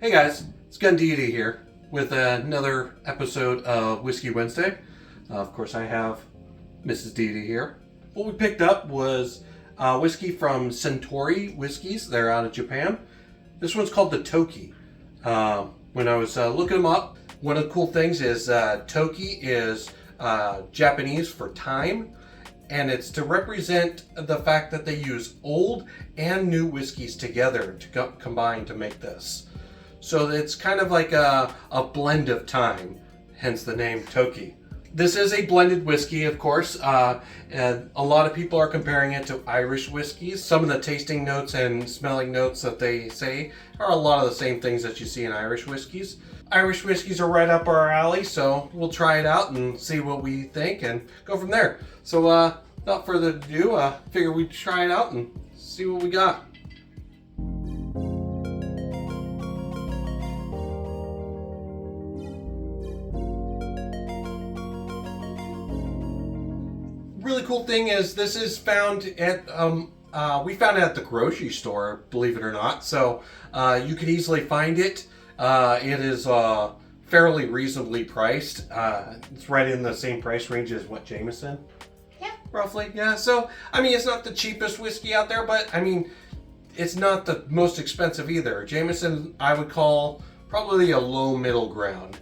Hey guys, it's Deity here with another episode of Whiskey Wednesday. Of course, I have Mrs. Deity here. What we picked up was whiskey from Suntory Whiskeys. They're out of Japan. This one's called the Toki. When I was looking them up, one of the cool things is Toki is Japanese for time, and it's to represent the fact that they use old and new whiskeys together to combine to make this. So it's kind of like a blend of time, hence the name Toki. This is a blended whiskey, of course, and a lot of people are comparing it to Irish whiskeys. Some of the tasting notes and smelling notes that they say are a lot of the same things that you see in Irish whiskeys. Irish whiskeys are right up our alley, so we'll try it out and see what we think and go from there. So without further ado, figure we'd try it out and see what we got. Really cool thing is this is found at we found it at the grocery store, believe it or not, so you can easily find it. It is fairly reasonably priced. It's right in the same price range as what, Jameson? Yeah, roughly. Yeah, so I mean, it's not the cheapest whiskey out there, but I mean, it's not the most expensive either. Jameson I would call probably a low middle ground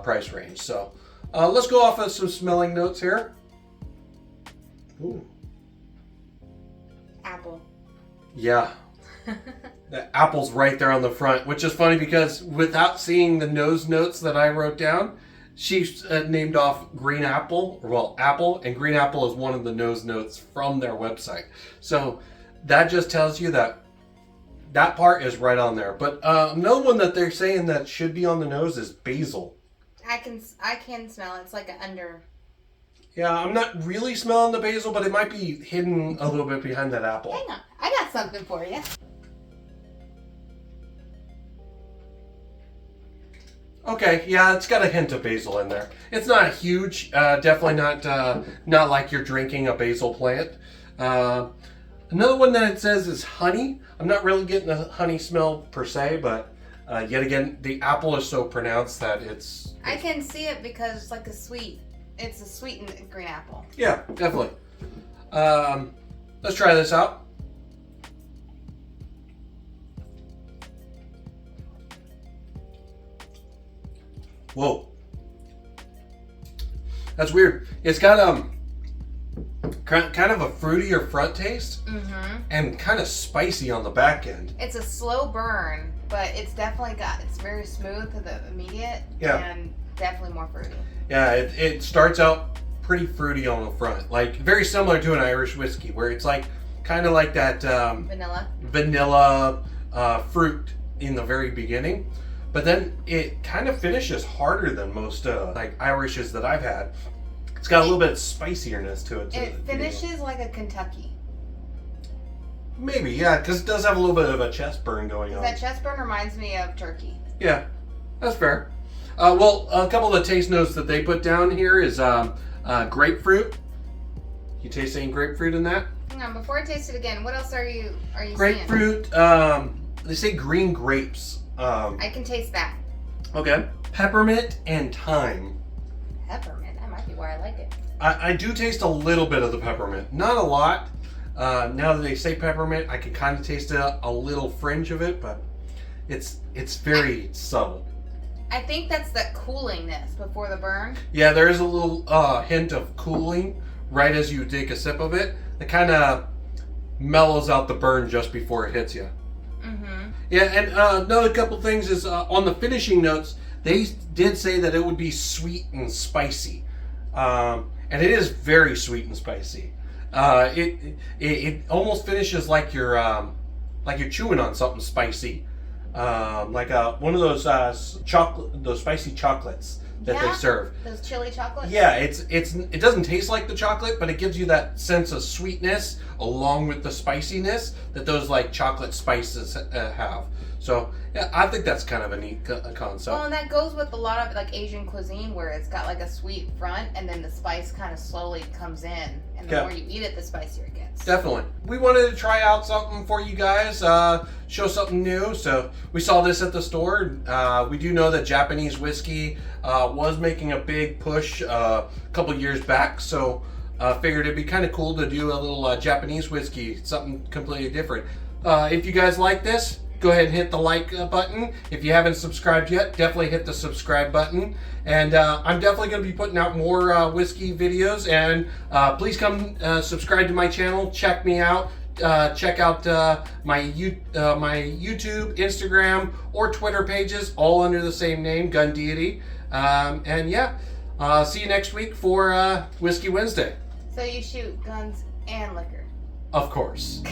price range. So let's go off of some smelling notes here. Ooh. apple. Yeah. The apple's right there on the front, which is funny because without seeing the nose notes that I wrote down, she named off green apple, apple, and green apple is one of the nose notes from their website. So that just tells you that that part is right on there. But another one that they're saying that should be on the nose is basil. I can smell it. It's like an under. Yeah, I'm not really smelling the basil, but it might be hidden a little bit behind that apple. Hang on, I got something for you. Okay, yeah, it's got a hint of basil in there. It's not huge, definitely not like you're drinking a basil plant. Another one that it says is honey. I'm not really getting a honey smell per se, but yet again, the apple is so pronounced that it's... I can see it because it's like it's a sweetened green apple. Yeah, definitely. Let's try this out. Whoa. That's weird. It's got kind of a fruitier front taste, and kind of spicy on the back end. It's a slow burn, but it's very smooth to the immediate, and definitely more fruity. Yeah, it starts out pretty fruity on the front, like very similar to an Irish whiskey, where it's like kind of like that vanilla fruit in the very beginning. But then it kind of finishes harder than most like Irishes that I've had. It's got a little bit of spicierness to it. It finishes like a Kentucky. Maybe, yeah, because it does have a little bit of a chest burn going on. That chest burn reminds me of turkey. Yeah, that's fair. Well, a couple of the taste notes that they put down here is grapefruit. You taste any grapefruit in that? Hang on, before I taste it again, what else are you grapefruit, seeing? They say green grapes. I can taste that. Okay. Peppermint and thyme. Peppermint? That might be why I like it. I do taste a little bit of the peppermint. Not a lot. Now that they say peppermint, I can kind of taste a little fringe of it, but it's very subtle. I think that's that coolingness before the burn. Yeah, there is a little hint of cooling right as you take a sip of it. It kind of mellows out the burn just before it hits you. Yeah, and another couple things is on the finishing notes, they did say that it would be sweet and spicy, and it is very sweet and spicy. It almost finishes like you're chewing on something spicy, like one of those those spicy chocolates that they serve. Those chili chocolates. Yeah, it doesn't taste like the chocolate, but it gives you that sense of sweetness along with the spiciness that those like chocolate spices have. So yeah, I think that's kind of a neat concept. Well, and that goes with a lot of like Asian cuisine where it's got like a sweet front and then the spice kind of slowly comes in, and the more you eat it, the spicier it gets. Definitely. We wanted to try out something for you guys, show something new. So we saw this at the store. We do know that Japanese whiskey was making a big push a couple years back. So figured it'd be kind of cool to do a little Japanese whiskey, something completely different. If you guys like this, go ahead and hit the like button. If you haven't subscribed yet, definitely hit the subscribe button. And I'm definitely going to be putting out more whiskey videos. And please come subscribe to my channel. Check me out. Check out my YouTube, Instagram, or Twitter pages, all under the same name, Gun Deity. And yeah, see you next week for Whiskey Wednesday. So you shoot guns and liquor. Of course.